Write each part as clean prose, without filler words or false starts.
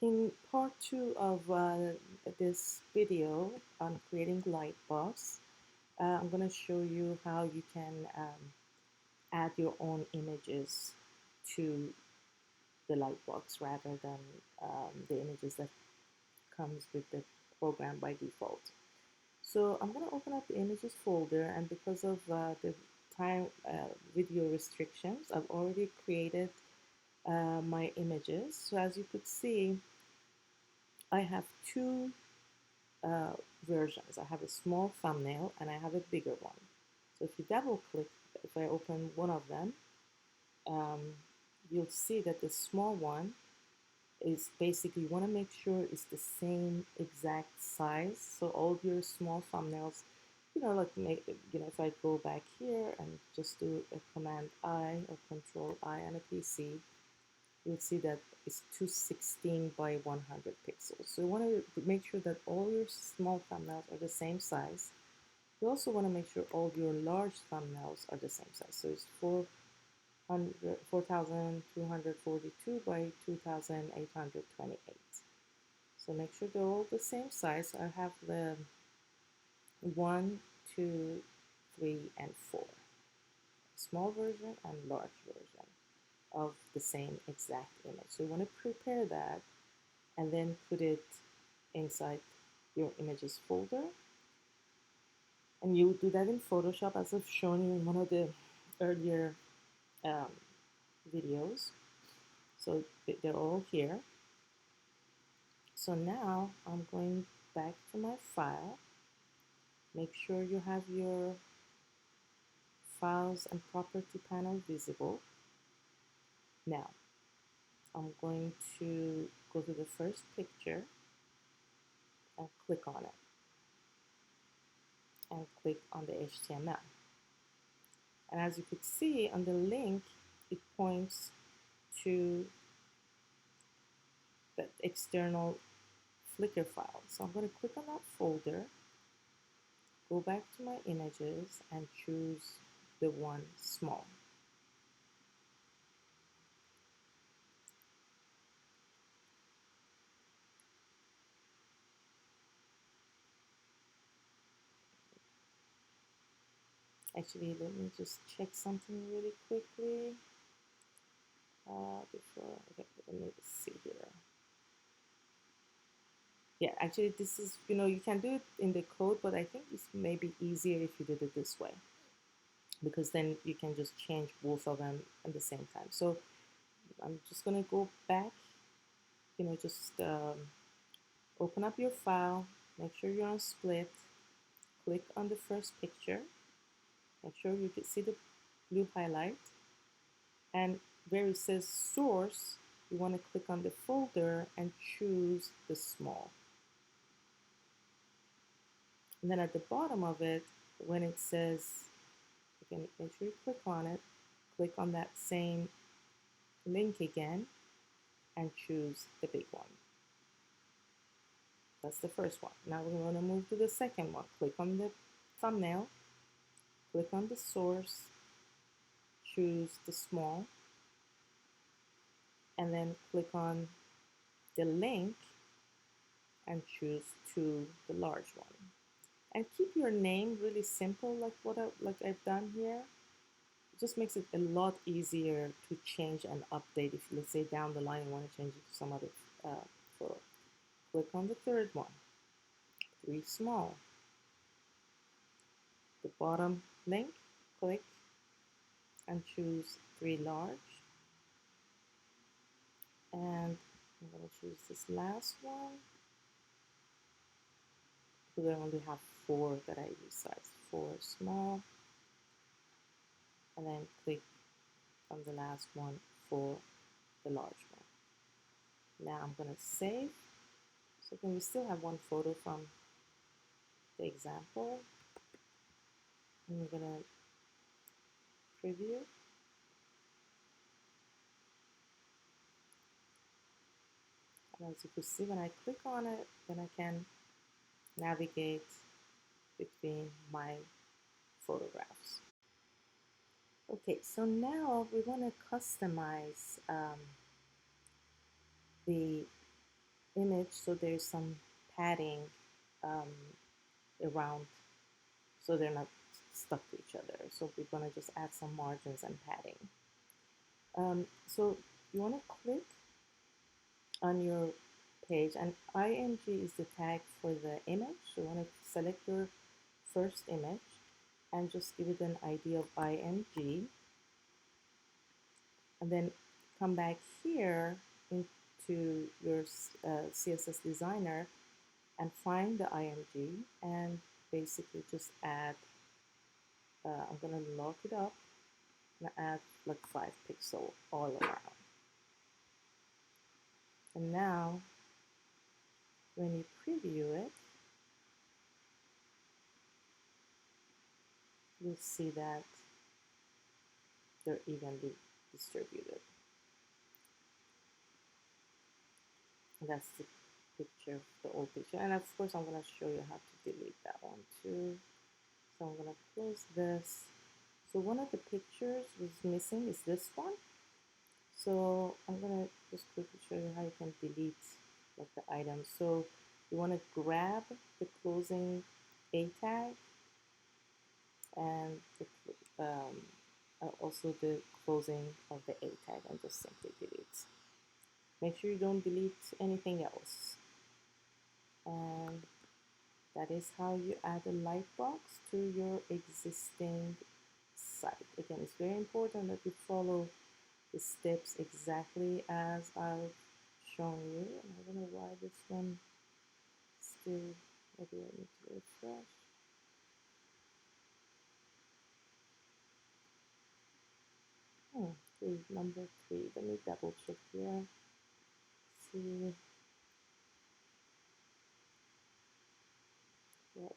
In part two of this video on creating Lightbox, I'm going to show you how you can add your own images to the Lightbox rather than the images that comes with the program by default. So I'm going to open up the images folder, and because of the time video restrictions, I've already created my images. So as you could see, I have two uh, versions. I have a small thumbnail and I have a bigger one. So if you double click, if I open one of them, um, you'll see that the small one is basically, you want to make sure it's the same exact size. So all your small thumbnails, like if I go back here and just do a Command I or Control I on a PC, you'll see that it's 216 by 100 pixels. So you want to make sure that all your small thumbnails are the same size. You also want to make sure all your large thumbnails are the same size. So it's 4242 by 2828. So make sure they're all the same size. I have the 1, 2, 3, and 4. Small version and large version of the same exact image. So you want to prepare that and then put it inside your images folder. And you do that in Photoshop, as I've shown you in one of the earlier um, videos. So they're all here. So now I'm going back to my file. Make sure you have your files and property panel visible. Now I'm going to go to the first picture and click on it and click on the HTML. And as you could see on the link, it points to the external Flickr file. So I'm going to click on that folder, go back to my images, and choose the one small. Actually, let me just check something really quickly before. Okay, let me see here. Yeah, actually, this is, you can do it in the code, but I think it's maybe easier if you did it this way, because then you can just change both of them at the same time. So I'm just going to go back, just open up your file, make sure you're on split, click on the first picture, make sure you can see the blue highlight, and where it says source, you want to click on the folder and choose the small. And then at the bottom of it, when it says, again, make sure you click on that same link again, and choose the big one. That's the first one. Now we're going to move to the second one. Click on the thumbnail, click on the source, choose the small, and then click on the link and choose to the large one. And keep your name really simple, like I've done here. It just makes it a lot easier to change and update if, let's say, down the line you want to change it to some other photo. Click on the third one, 3 small. The bottom link, click and choose 3 large. And I'm going to choose this last one because I only have 4 that I resize. 4 small, and then click on the last one for the large one. Now I'm going to save. So then we still have one photo from the example. I'm going to preview. And as you can see, when I click on it, then I can navigate between my photographs. Okay, so now we want to customize the image so there's some padding um, around so they're not stuck to each other. So we're going to just add some margins and padding. So you want to click on your page, and img is the tag for the image. So you want to select your first image and just give it an ID of img, and then come back here into your CSS designer and find the img and basically just add, I'm going to lock it up and add like 5 pixels all around. And now when you preview it, you'll see that they're evenly distributed. And that's the picture, the old picture. And of course, I'm going to show you how to delete that one too. So I'm going to close this. So one of the pictures was missing is this one. So I'm going to just quickly show you how you can delete like the items. So you want to grab the closing A tag and also the closing of the A tag and just simply delete. Make sure you don't delete anything else. And that is how you add a lightbox to your existing site. Again, it's very important that you follow the steps exactly as I've shown you. And I don't know why this one still, maybe I need to refresh. Number 3. Let me double check here. See.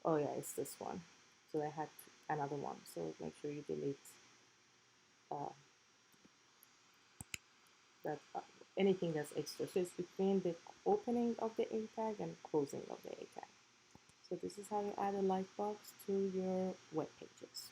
Oh yeah, it's this one. So I had another one. So make sure you delete uh, that anything that's extra. So it's between the opening of the A tag and closing of the A tag. So this is how you add a lightbox to your web pages.